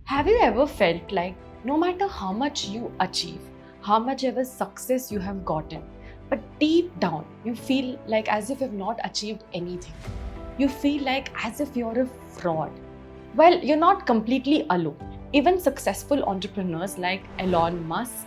Have you ever felt like no matter how much you achieve, how much ever success you have gotten, but deep down you feel like as if you've not achieved anything? You feel like as if you're a fraud. Well, you're not completely alone. Even successful entrepreneurs like Elon Musk,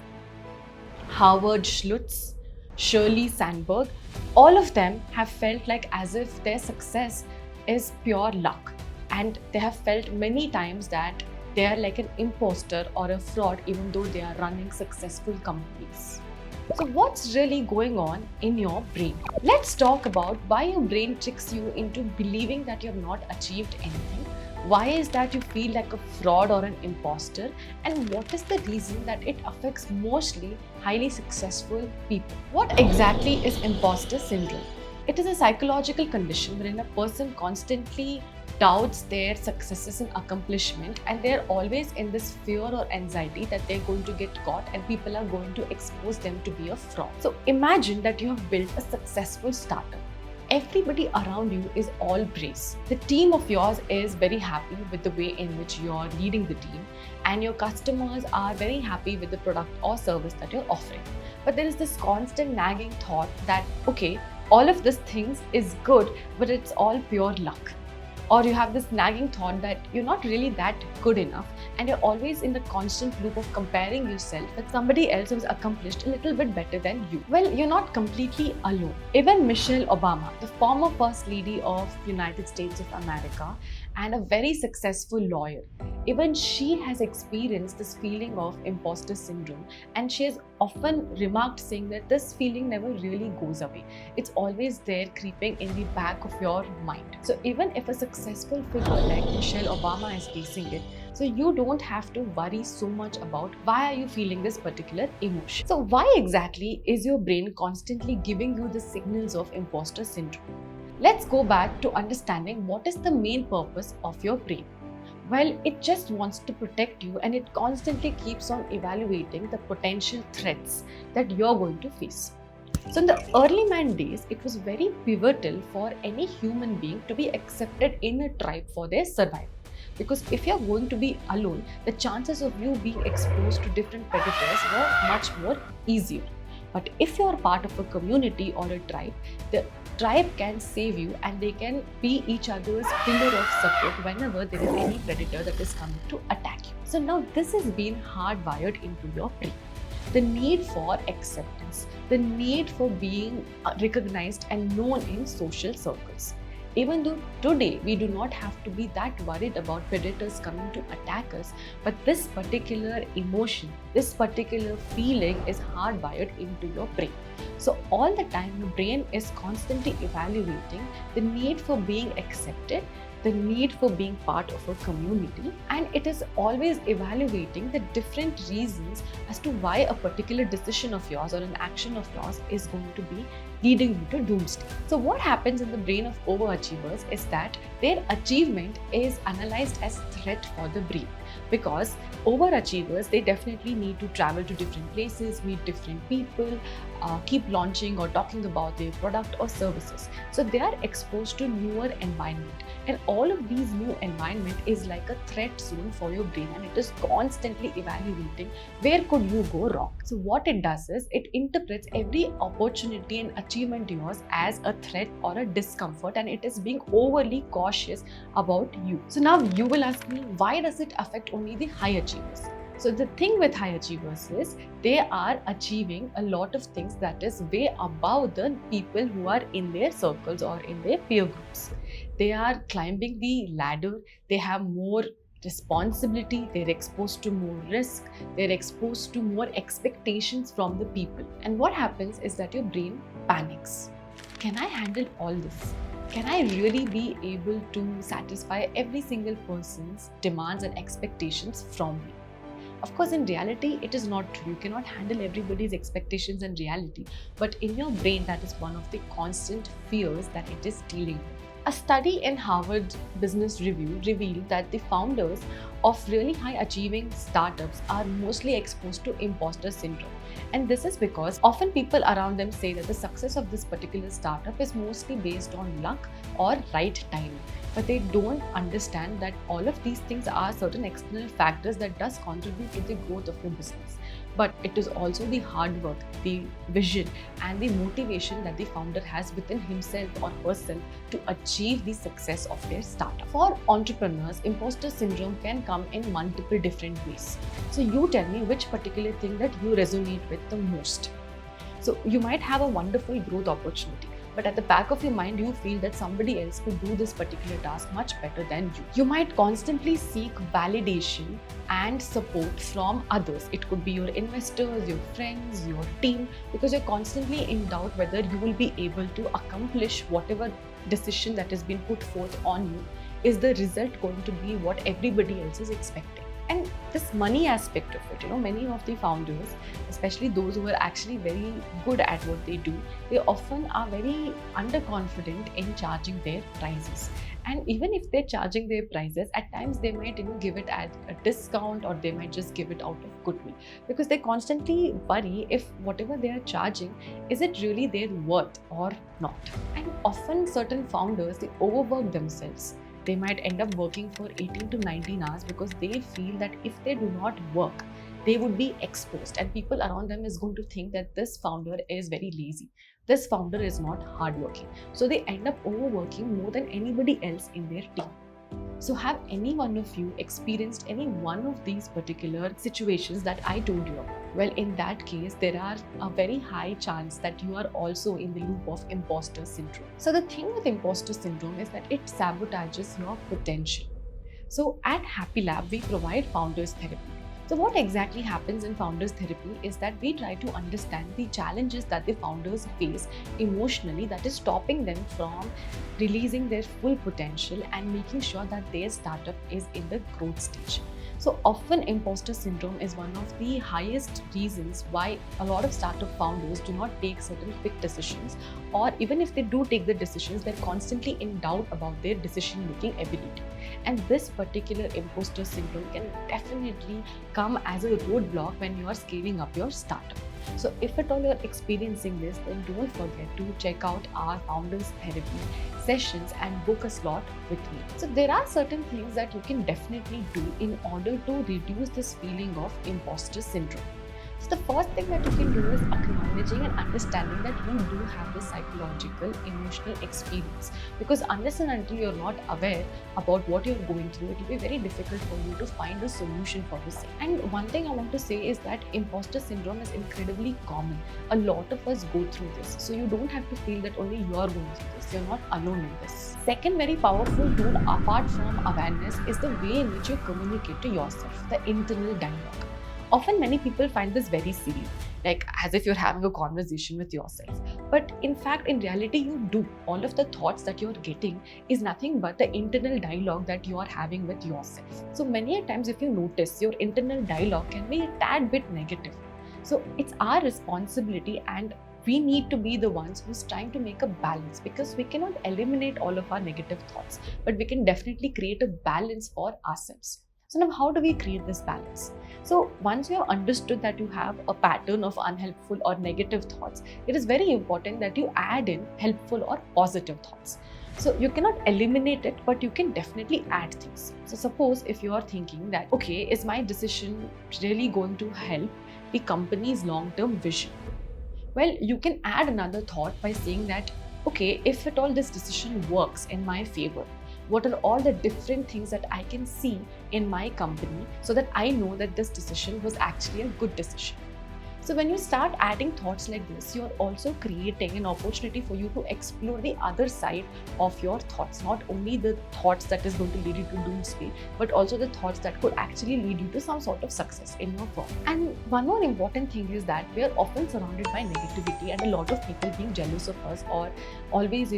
Howard Schultz, Sheryl Sandberg, all of them have felt like as if their success is pure luck. And they have felt many times that they are like an imposter or a fraud even though they are running successful companies. So, what's really going on in your brain? Let's talk about why your brain tricks you into believing that you have not achieved anything. Why is that you feel like a fraud or an imposter? And what is the reason that it affects mostly highly successful people? What exactly is imposter syndrome? It is a psychological condition wherein a person constantly doubts their successes and accomplishment, and they're always in this fear or anxiety that they're going to get caught and people are going to expose them to be a fraud. So imagine that you have built a successful startup. Everybody around you is all praise. The team of yours is very happy with the way in which you're leading the team, and your customers are very happy with the product or service that you're offering. But there is this constant nagging thought that, okay, all of these things is good, but it's all pure luck. Or you have this nagging thought that you're not really that good enough, and you're always in the constant loop of comparing yourself with somebody else who's accomplished a little bit better than you. Well, you're not completely alone. Even Michelle Obama, the former First Lady of United States of America and a very successful lawyer, even she has experienced this feeling of imposter syndrome, and she has often remarked saying that this feeling never really goes away. It's always there creeping in the back of your mind. So even if a successful figure like Michelle Obama is facing it, so you don't have to worry so much about why are you feeling this particular emotion. So why exactly is your brain constantly giving you the signals of imposter syndrome? Let's go back to understanding what is the main purpose of your brain. Well, it just wants to protect you, and it constantly keeps on evaluating the potential threats that you're going to face. So in the early man days, it was very pivotal for any human being to be accepted in a tribe for their survival. Because if you're going to be alone, the chances of you being exposed to different predators were much more easier. But if you're part of a community or a tribe, the tribe can save you, and they can be each other's pillar of support whenever there is any predator that is coming to attack you. So now this has been hardwired into your brain. The need for acceptance, the need for being recognized and known in social circles. Even though today we do not have to be that worried about predators coming to attack us, but this particular emotion, this particular feeling is hardwired into your brain. So all the time your brain is constantly evaluating the need for being accepted, the need for being part of a community, and it is always evaluating the different reasons as to why a particular decision of yours or an action of yours is going to be leading you to doomsday. So what happens in the brain of overachievers is that their achievement is analyzed as threat for the brain, because overachievers, they definitely need to travel to different places, meet different people, keep launching or talking about their product or services. So they are exposed to newer environment, and all of these new environment is like a threat zone for your brain, and it is constantly evaluating where could you go wrong. So what it does is it interprets every opportunity and achievement yours as a threat or a discomfort, and it is being overly cautious about you. So now you will ask me, why does it affect only the high achievers? So the thing with high achievers is they are achieving a lot of things that is way above the people who are in their circles or in their peer groups. They are climbing the ladder, they have more responsibility, they're exposed to more risk, they're exposed to more expectations from the people. And what happens is that your brain panics. Can I handle all this? Can I really be able to satisfy every single person's demands and expectations from me? Of course, in reality, it is not true. You cannot handle everybody's expectations in reality. But in your brain, that is one of the constant fears that it is dealing with. A study in Harvard Business Review revealed that the founders of really high achieving startups are mostly exposed to imposter syndrome. And this is because often people around them say that the success of this particular startup is mostly based on luck or right timing. But they don't understand that all of these things are certain external factors that does contribute to the growth of your business. But it is also the hard work, the vision, and the motivation that the founder has within himself or herself to achieve the success of their startup. For entrepreneurs, imposter syndrome can come in multiple different ways. So you tell me which particular thing that you resonate with the most. So you might have a wonderful growth opportunity, but at the back of your mind, you feel that somebody else could do this particular task much better than you. You might constantly seek validation and support from others. It could be your investors, your friends, your team, because you're constantly in doubt whether you will be able to accomplish whatever decision that has been put forth on you. Is the result going to be what everybody else is expecting? And this money aspect of it, many of the founders, especially those who are actually very good at what they do, they often are very underconfident in charging their prices. And even if they're charging their prices, at times they might give it at a discount, or they might just give it out of goodwill, because they constantly worry if whatever they are charging, is it really their worth or not. And often certain founders, they overwork themselves. They might end up working for 18 to 19 hours because they feel that if they do not work, they would be exposed, and people around them is going to think that this founder is very lazy. This founder is not hardworking. So they end up overworking more than anybody else in their team. So have any one of you experienced any one of these particular situations that I told you about? Well, in that case, there are a very high chance that you are also in the loop of imposter syndrome. So the thing with imposter syndrome is that it sabotages your potential. So at Happy Lab, we provide founders therapy. So what exactly happens in founders therapy is that we try to understand the challenges that the founders face emotionally that is stopping them from releasing their full potential and making sure that their startup is in the growth stage. So often imposter syndrome is one of the highest reasons why a lot of startup founders do not take certain quick decisions, or even if they do take the decisions, they're constantly in doubt about their decision-making ability. And this particular imposter syndrome can definitely come as a roadblock when you are scaling up your startup. So if at all you're experiencing this, then don't forget to check out our founders therapy sessions and book a slot with me. So there are certain things that you can definitely do in order to reduce this feeling of imposter syndrome. So the first thing that you can do is acknowledging and understanding that you do have this psychological, emotional experience. Because unless and until you're not aware about what you're going through, it will be very difficult for you to find a solution for the same. And one thing I want to say is that imposter syndrome is incredibly common. A lot of us go through this. So you don't have to feel that only you're going through this. You're not alone in this. Second very powerful tool apart from awareness is the way in which you communicate to yourself, the internal dialogue. Often many people find this very silly, like as if you're having a conversation with yourself. But in fact, in reality, you do. All of the thoughts that you're getting is nothing but the internal dialogue that you are having with yourself. So many a times, if you notice, your internal dialogue can be a tad bit negative. So it's our responsibility, and we need to be the ones who's trying to make a balance, because we cannot eliminate all of our negative thoughts, but we can definitely create a balance for ourselves. So now, how do we create this balance? So once you have understood that you have a pattern of unhelpful or negative thoughts, it is very important that you add in helpful or positive thoughts. So you cannot eliminate it, but you can definitely add things. So suppose if you are thinking that, okay, is my decision really going to help the company's long-term vision? Well, you can add another thought by saying that, okay, if at all this decision works in my favor, what are all the different things that I can see in my company so that I know that this decision was actually a good decision. So when you start adding thoughts like this, you're also creating an opportunity for you to explore the other side of your thoughts, not only the thoughts that is going to lead you to doomsday, but also the thoughts that could actually lead you to some sort of success in your firm. And one more important thing is that we are often surrounded by negativity, and a lot of people being jealous of us, or always,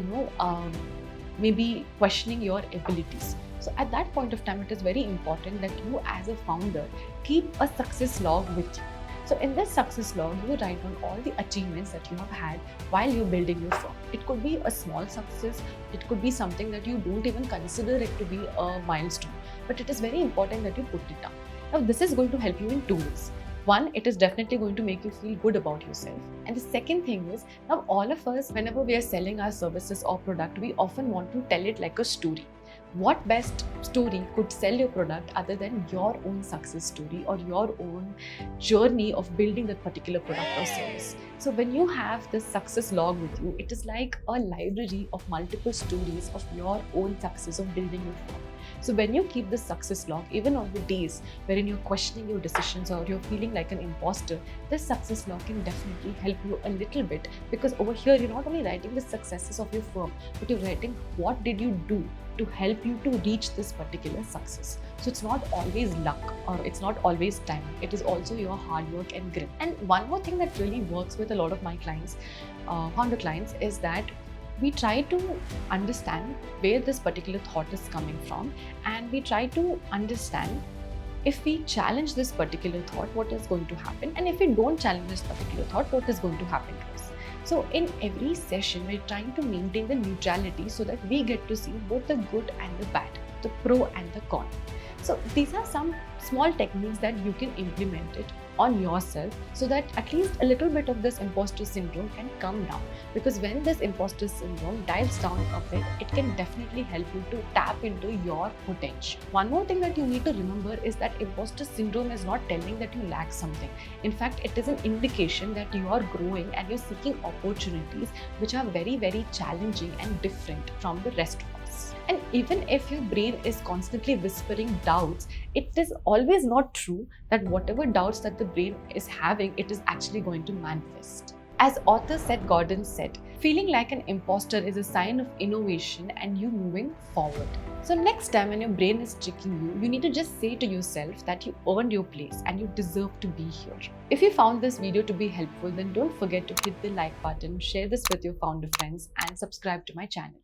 maybe questioning your abilities. So at that point of time, it is very important that you as a founder keep a success log with you. So in this success log, you write down all the achievements that you have had while you're building your firm. It could be a small success, it could be something that you don't even consider it to be a milestone, but it is very important that you put it down. Now, this is going to help you in two ways. One, it is definitely going to make you feel good about yourself. And the second thing is, now all of us, whenever we are selling our services or product, we often want to tell it like a story. What best story could sell your product other than your own success story or your own journey of building that particular product or service? So when you have this success log with you, it is like a library of multiple stories of your own success of building your firm. So when you keep this success log, even on the days wherein you're questioning your decisions or you're feeling like an imposter, this success log can definitely help you a little bit, because over here you're not only writing the successes of your firm, but you're writing what did you do to help you to reach this particular success. So it's not always luck or it's not always time. It is also your hard work and grit. And one more thing that really works with a lot of my clients, founder clients, is that we try to understand where this particular thought is coming from, and we try to understand if we challenge this particular thought, what is going to happen, and if we don't challenge this particular thought, what is going to happen to us. So in every session, we're trying to maintain the neutrality so that we get to see both the good and the bad, the pro and the con. So these are some small techniques that you can implement it on yourself so that at least a little bit of this imposter syndrome can come down. Because when this imposter syndrome dials down a bit, it can definitely help you to tap into your potential. One more thing that you need to remember is that imposter syndrome is not telling that you lack something. In fact, it is an indication that you are growing and you're seeking opportunities which are very, very challenging and different from the rest of us. And even if your brain is constantly whispering doubts, it is always not true that whatever doubts that the brain is having, it is actually going to manifest. As author Seth Godin said, feeling like an imposter is a sign of innovation and you moving forward. So next time when your brain is tricking you, you need to just say to yourself that you earned your place and you deserve to be here. If you found this video to be helpful, then don't forget to hit the like button, share this with your founder friends, and subscribe to my channel.